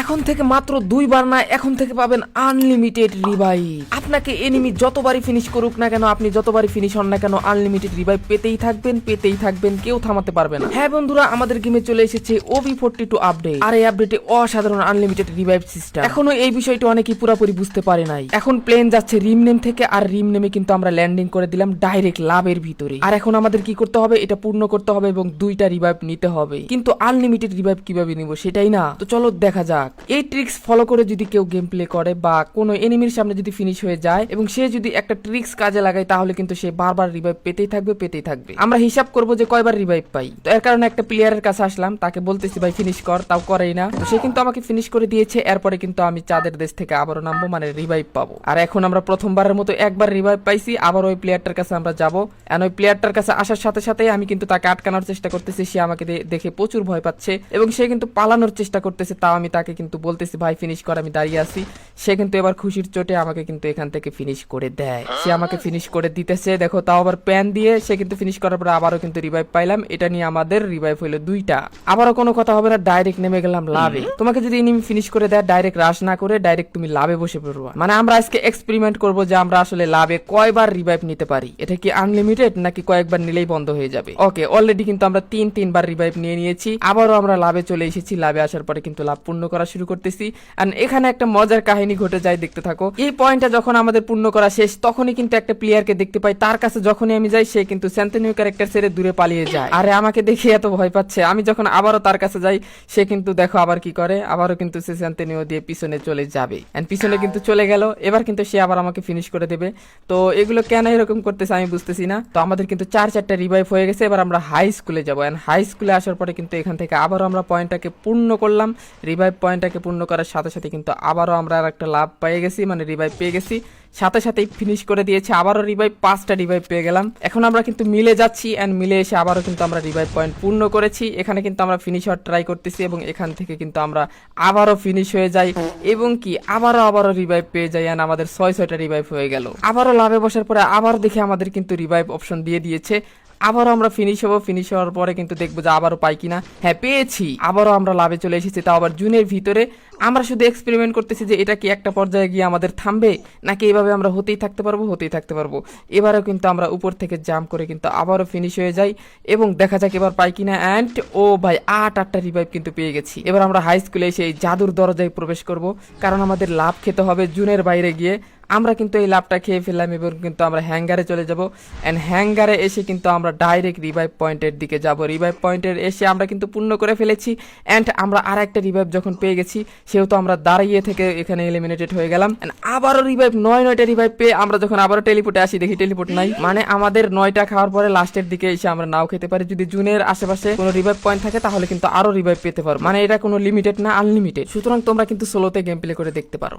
এখন থেকে মাত্র 2বার না, এখন থেকে পাবেন আনলিমিটেড রিভাইভ। আপনাকে এনিমি যতবারই ফিনিশ করুক না কেন, আপনি যতবারই ফিনিশ হন না কেন, আনলিমিটেড রিভাইভ পেতেই থাকবেন, কেউ থামাতে পারবে না। হ্যাঁ বন্ধুরা, আমাদের গেমে চলে এসেছে OB42 আপডেট, আর এই আপডেটে অসাধারণ আনলিমিটেড রিভাইভ সিস্টেম। এখনো এই বিষয়টা অনেকেই পুরোপুরি বুঝতে পারে নাই। এখন প্লেন যাচ্ছে রিম নেম থেকে, আর রিম নেমে কিন্তু আমরা ল্যান্ডিং করে দিলাম ডাইরেক্ট লাভের ভিতরে। আর এখন আমাদের কি করতে হবে, এটা পূর্ণ করতে হবে এবং 2টা রিভাইভ নিতে হবে। কিন্তু আনলিমিটেড রিভাইভ কিভাবে নিব সেটাই না, তো চলো দেখা যাক। এই ট্রিক্স ফলো করে যদি কেউ গেম প্লে করে বা কোনো এনিমির সামনে যদি ফিনিশ হয়ে যায় এবং সে যদি একটা ট্রিক্স কাজে লাগায়, তাহলে কিন্তু সে বারবার রিভাইভ পেতেই থাকবে। আমরা হিসাব করব যে কয়বার রিভাইভ পাই। তো এর কারণে একটা প্লেয়ারের কাছে আসলাম, তাকে বলতেছি ভাই ফিনিশ কর, তাও করেই না। তো সে কিন্তু আমাকে ফিনিশ করে দিয়েছে। এরপরে কিন্তু আমি চাঁদের দেশ থেকে আবারও নামবো, মানে রিভাইভ পাবো। আর এখন আমরা প্রথমবারের মতো একবার রিভাইভ পাইছি। আবার ওই প্লেয়ারটার কাছে আমরা যাবো। এন্ড ওই প্লেয়ারটার কাছে আসার সাথে সাথে আমি কিন্তু তাকে আটকানোর চেষ্টা করতেছি। সে আমাকে দেখে প্রচুর ভয় পাচ্ছে এবং সে কিন্তু পালানোর চেষ্টা করতেছে। তাও আমি তাকে কিন্তু বলতেছি ভাই ফিনিশ কর, আমি দাঁড়িয়ে আছি। সে কিন্তু এবার খুশির চোটে আমাকে কিন্তু এখান থেকে ফিনিশ করে দেয়। সে আমাকে ফিনিশ করে দিতেছে, দেখো, তাও আবার প্যান দিয়ে। সে কিন্তু ফিনিশ করার পরে আবারও কিন্তু রিভাইভ পাইলাম। এটা নিয়ে আমাদের রিভাইভ হইলো 2টা। আবারও কোনো কথা হবে না, ডাইরেক্ট নেমে গেলাম লাভে। তোমাকে যদি এনিমি ফিনিশ করে দেয়, ডাইরেক্ট রাশ না করে ডাইরেক্ট তুমি লাভে বসে পড়বা। মানে আমরা আজকে এক্সপেরিমেন্ট করব যে আমরা আসলে লাভে কয়বার রিভাইভ নিতে পারি। এটা কি আনলিমিটেড নাকি কয়েকবার নিলেই বন্ধ হয়ে যাবে? ওকে, অলরেডি কিন্তু আমরা 3বার রিভাইভ নিয়ে নিয়েছি। আবারও আমরা লাভে চলে এসেছি। লাভে আসার পরে কিন্তু লাভ পূর্ণ করা শুরু করতেছি। আর এখানে একটা মজার কাহিনী ঘটে যায়, দেখতে থাকো। এই পয়েন্টটা যখন আমাদের পূর্ণ করা শেষ, তখনই কিন্তু একটা প্লেয়ারকে দেখতে পাই। তার কাছে যখনই আমি যাই, সে কিন্তু সেন্টেনিও ক্যারেক্টার ছেড়ে দূরে পালিয়ে যায়। আরে আমাকে দেখে এত ভয় পাচ্ছে। আমি যখন আবারও তার কাছে যাই, সে কিন্তু দেখো আবার কি করে, আবারও কিন্তু সে সেন্টেনিও দিয়ে পিছনে চলে যাবে। এন্ড পিছনে কিন্তু চলে গেল। এবার কিন্তু সে আবার আমাকে ফিনিশ করে দেবে। তো এগুলো কেন এরকম করতেছে আমি বুঝতেছি না। তো আমাদের কিন্তু 4টা রিভাইভ হয়ে গেছে। এবার আমরা হাই স্কুলে যাবো। এন্ড হাই স্কুলে আসার পরে কিন্তু এখান থেকে আবারও আমরা পয়েন্টটাকে পূর্ণ করলাম। রিভাইভ পয়েন্টটাকে পূর্ণ করার সাথে সাথে কিন্তু আবারও আমরা আর একটা লাভ পেয়ে গেছি, মানে রিভাইভ পেয়ে গেছি। সাথে সাথেই ফিনিশ করে দিয়েছে। আবারও রিভাইভ 5টা রিভাইভ পেয়ে গেলাম। এখন আমরা কিন্তু মিলে যাচ্ছি এন্ড মিলে এসে আবারও কিন্তু আমরা রিভাইভ পয়েন্ট পূর্ণ করেছি। এখানে কিন্তু আমরা ফিনিশ হওয়ার ট্রাই করতেছি এবং এখান থেকে কিন্তু আমরা আবারও ফিনিশ হয়ে যাই এবং কি আবারও রিভাইভ পেয়ে যাই। এন্ড আমাদের 6টা রিভাইভ হয়ে গেল। আবারও লাভে বসার পরে আবার দেখে আমাদের কিন্তু রিভাইভ অপশন দিয়ে দিয়েছে। আবারও আমরা ফিনিশ হবো। ফিনিশ হওয়ার পরে কিন্তু দেখবো যে আবারও পাই কিনা। হ্যাঁ, পেয়েছি। আবারও আমরা লাভে চলে এসেছি, তাও আবার জুনের ভিতরে। আমরা শুধু এক্সপেরিমেন্ট করতেছি যে এটা কি একটা পর্যায়ে গিয়ে আমাদের থামবে নাকি এইভাবে আমরা হতেই থাকতে পারবো। এবারও কিন্তু আমরা উপর থেকে জাম্প করে কিন্তু আবারও ফিনিশ হয়ে যাই এবং দেখা যাক এবার পাই কিনা। অ্যান্ড ও ভাই 8টা রিভাইভ কিন্তু পেয়ে গেছি। এবার আমরা হাই স্কুলে এসে এই জাদুর দরজায় প্রবেশ করব, কারণ আমাদের লাভ খেতে হবে জুনের বাইরে গিয়ে। আমরা কিন্তু এই লাভটা খেয়ে ফেললাম এবং কিন্তু আমরা হ্যাঙ্গারে চলে যাব। এন্ড হ্যাঙ্গারে এসে কিন্তু আমরা ডাইরেক্ট রিভাইভ পয়েন্টের দিকে যাব। রিভাইভ পয়েন্টের এসে আমরা কিন্তু পূর্ণ করে ফেলেছি। এন্ড আমরা আর একটা রিভাইভ যখন পেয়ে গেছি, সেহেতু আমরা দাঁড়িয়ে থেকে এখানে এলিমিনেটেড হয়ে গেলাম। এন্ড আবারও রিভাইভ 9টা রিভাইভ পেয়ে আমরা যখন আবারও টেলিপোর্টে আসি, দেখি টেলিপোর্ট নাই। মানে আমাদের 9টা খাওয়ার পরে লাস্টের দিকে এসে আমরা নাও খেতে পারি। যদি জুনের আশেপাশে কোনো রিভাইভ পয়েন্ট থাকে তাহলে কিন্তু আরো রিভাইভ পেতে পারো। মানে এটা কোনো লিমিটেড না, আনলিমিটেড। সুতরাং তোমরা কিন্তু সোলোতে গেম প্লে করে দেখতে পারো।